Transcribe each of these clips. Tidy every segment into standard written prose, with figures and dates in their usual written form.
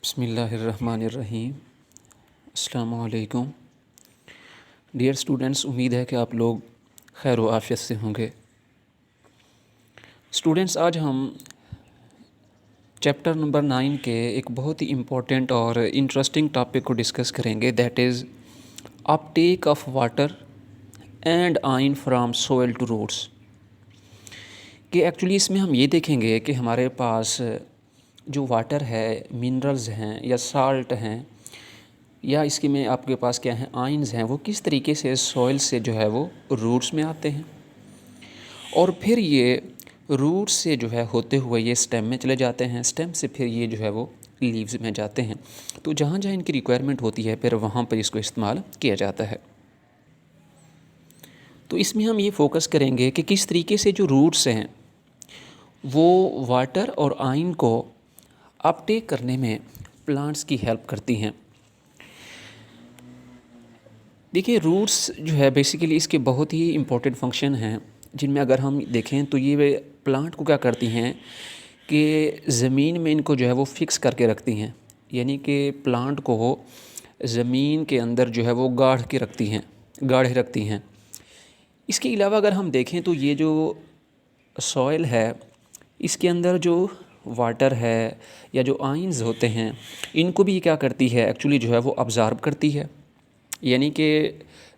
बिस्मिल्लाहिर्रहमानिर्रहीम। अस्सलामु अलैकुम। डियर स्टूडेंट्स, उम्मीद है कि आप लोग खैर व आफ़ियत से होंगे। स्टूडेंट्स, आज हम चैप्टर नंबर 9 के एक बहुत ही इम्पोर्टेंट और इंटरेस्टिंग टॉपिक को डिस्कस करेंगे, that is uptake of water and ion from soil to roots. कि एक्चुअली इसमें हम ये देखेंगे कि हमारे पास जो वाटर है, मिनरल्स हैं या साल्ट हैं, या इसके में आपके पास क्या है, आयंस हैं, वो किस तरीके से सॉइल से जो है वो रूट्स में आते हैं और फिर ये रूट्स से जो है होते हुए ये स्टेम में चले जाते हैं, स्टेम से फिर ये जो है वो लीव्स में जाते हैं। तो जहाँ जहाँ इनकी रिक्वायरमेंट होती है फिर वहाँ पर इसको इस्तेमाल किया जाता है। तो इसमें हम ये फोकस करेंगे कि किस तरीके से जो रूट्स हैं वो वाटर और आयन को अपटेक करने में प्लांट्स की हेल्प करती हैं। देखिए, रूट्स जो है बेसिकली इसके बहुत ही इम्पोर्टेंट फंक्शन हैं, जिनमें अगर हम देखें तो ये प्लांट को क्या करती हैं कि ज़मीन में इनको जो है वो फिक्स करके रखती हैं, यानी कि प्लांट को ज़मीन के अंदर जो है वो गाढ़े रखती हैं। इसके अलावा अगर हम देखें तो ये जो सॉइल है, इसके अंदर जो वाटर है या जो आयंस होते हैं, इनको भी क्या करती है, एक्चुअली जो है वो अब्ज़ॉर्ब करती है। यानी कि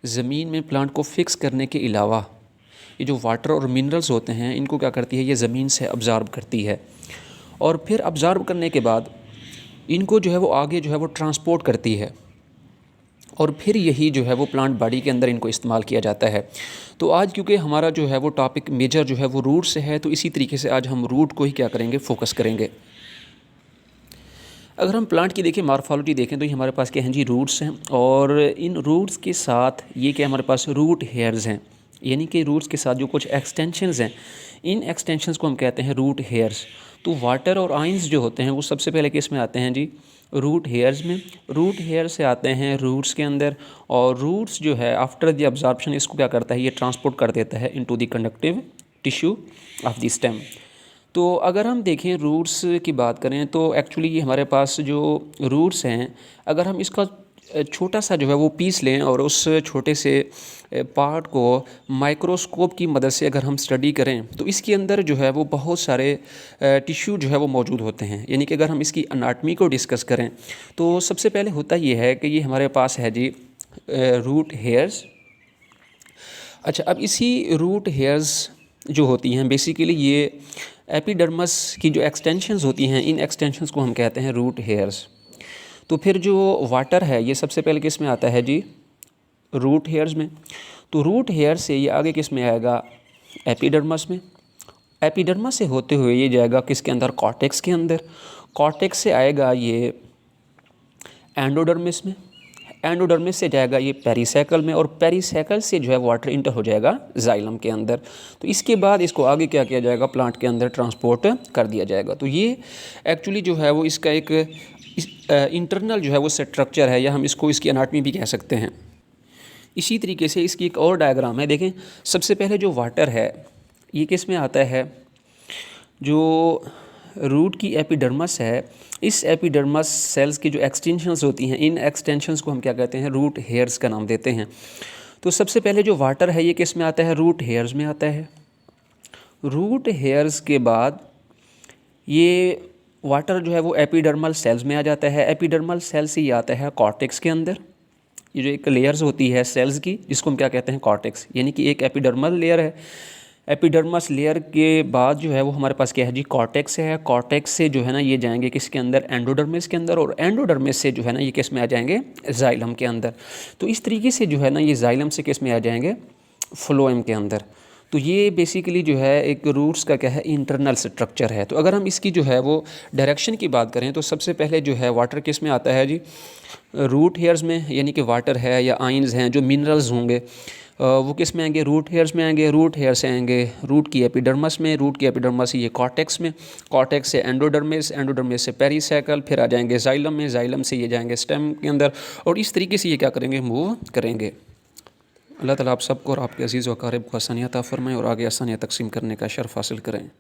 ज़मीन में प्लांट को फिक्स करने के अलावा ये जो वाटर और मिनरल्स होते हैं, इनको क्या करती है, ये ज़मीन से अब्ज़ॉर्ब करती है और फिर अब्ज़ॉर्ब करने के बाद इनको जो है वो आगे जो है वो ट्रांसपोर्ट करती है और फिर यही जो है वो प्लांट बॉडी के अंदर इनको इस्तेमाल किया जाता है। तो आज क्योंकि हमारा जो है वो टॉपिक मेजर जो है वो रूट से है, तो इसी तरीके से आज हम रूट को ही क्या करेंगे, फोकस करेंगे। अगर हम प्लांट की देखें, मॉर्फोलॉजी देखें, तो ये हमारे पास क्या हैं जी, रूट्स हैं और इन रूट्स के साथ ये क्या हमारे पास रूट हेयर्स हैं, यानी कि रूट्स के साथ जो कुछ एक्सटेंशंस हैं, इन एक्सटेंशंस को हम कहते हैं रूट हेयर्स। तो वाटर और आयंस जो होते हैं वो सबसे पहले किस में आते हैं जी, रूट हेयर्स में। रूट हेयर से आते हैं रूट्स के अंदर और रूट्स जो है आफ्टर द अब्जॉर्प्शन इसको क्या करता है, ये ट्रांसपोर्ट कर देता है into the conductive tissue of the stem. तो अगर हम देखें रूट्स की बात करें तो एक्चुअली ये हमारे पास जो रूट्स हैं, अगर हम इसका छोटा सा जो है वो पीस लें और उस छोटे से पार्ट को माइक्रोस्कोप की मदद से अगर हम स्टडी करें तो इसके अंदर जो है वो बहुत सारे टिश्यू जो है वो मौजूद होते हैं। यानी कि अगर हम इसकी अनाटमी को डिस्कस करें तो सबसे पहले होता ये है कि ये हमारे पास है जी रूट हेयर्स। अच्छा, अब इसी रूट हेयर्स जो होती हैं बेसिकली ये एपिडर्मस की जो एक्सटेंशंस होती हैं, इन एक्सटेंशंस को हम कहते हैं रूट हेयर्स। तो फिर जो वाटर है ये सबसे पहले किस में आता है जी, रूट हेयर्स में। तो रूट हेयर से ये आगे किस में आएगा, एपिडर्मस में। एपिडर्मस से होते हुए ये जाएगा किसके अंदर, कॉर्टेक्स के अंदर। कॉर्टेक्स से आएगा ये एंडोडर्मिस में। एंडोडर्मिस से जाएगा ये पेरिसाइकल में और पेरिसाइकल से जो है वाटर इंटर हो जाएगा जाइलम के अंदर। तो इसके बाद इसको आगे क्या किया जाएगा, प्लांट के अंदर ट्रांसपोर्ट कर दिया जाएगा। तो ये एक्चुअली जो है वो इसका एक इंटरनल जो है वो स्ट्रक्चर है, या हम इसको इसकी एनाटमी भी कह सकते हैं। इसी तरीके से इसकी एक और डायग्राम है, देखें। सबसे पहले जो वाटर है ये किस में आता है, जो रूट की एपिडर्मस है, इस एपिडर्मस सेल्स की जो एक्सटेंशंस होती हैं, इन एक्सटेंशंस को हम क्या कहते हैं, रूट हेयर्स का नाम देते हैं। तो सबसे पहले जो वाटर है ये किस में आता है, रूट हेयर्स में आता है। रूट हेयर्स के बाद ये वाटर जो है वो एपिडर्मल सेल्स में आ जाता है। एपिडर्मल सेल से ये आता है कॉर्टेक्स के अंदर। ये जो एक लेयर्स होती है सेल्स की, जिसको हम क्या कहते हैं, कॉर्टेक्स, यानी कि एक एपिडर्मल लेयर है। एपिडर्मस लेयर के बाद जो है वो हमारे पास क्या है जी, कॉर्टेक्स है। कॉर्टेक्स से जो है ना ये जाएंगे किसके अंदर, एंडोडर्मिस के अंदर, और एंडोडर्मिस से जो है ना ये किस में आ जाएंगे, जाइलम के अंदर। तो इस तरीके से जो है ना ये जाइलम से किस में आ जाएंगे, फ्लोएम के अंदर। तो ये बेसिकली जो है एक रूट्स का क्या है, इंटरनल स्ट्रक्चर है। तो अगर हम इसकी जो है वो डायरेक्शन की बात करें तो सबसे पहले जो है वाटर किस में आता है जी, रूट हेयर्स में, यानी कि वाटर है या आयंस हैं, जो मिनरल्स होंगे वो किस में आएंगे, रूट हेयर्स में आएंगे। रूट हेयर से आएंगे रूट की एपिडर्मस में, रूट की एपिडर्मस ये कॉर्टेक्स में, कॉर्टेक्स से एंडोडर्मिस, एंडोडर्मिस से पेरिसाइकल, फिर आ जाएंगे जाइलम में, जाइलम से ये जाएंगे स्टेम के अंदर, और इस तरीके से ये क्या करेंगे, मूव करेंगे। अल्लाह ताला आप सबको और आपके अजीज़ व अकारिब को आसानियाँ अता फ़रमाएं और आगे आसानियाँ तकसीम करने का शर्फ़ हासिल करें।